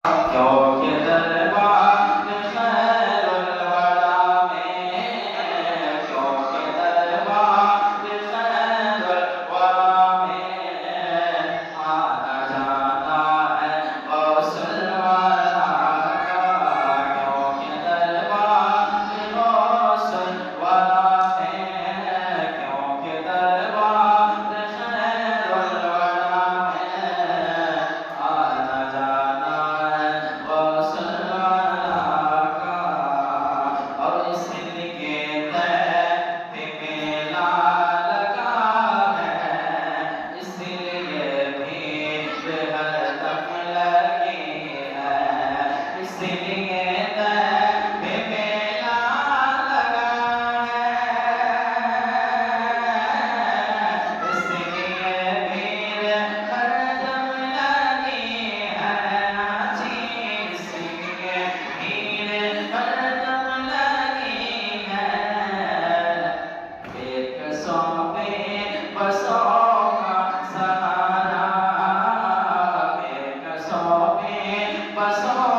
क्योंकि दरबार खैरुल वरा में, क्योंकि दरबार खैरुल वरा में आना जाना है गौसुल वरा का। क्योंकि दरबार गौसुल वरा में, क्योंकि दरबार खैरुल वरा में आना जाना है गौसुल वरा का। और इसलिए तैब मेला लगा है, इसलिए भीड़ हरदम लगी है, इसलिए तैब मेला लगा है, इसलिए भीड़ हरदम लगी है। हाजी इसलिए भीड़ हरदम लगी है। एक सौ पे बसों का सहारा, एक सौ पे बसों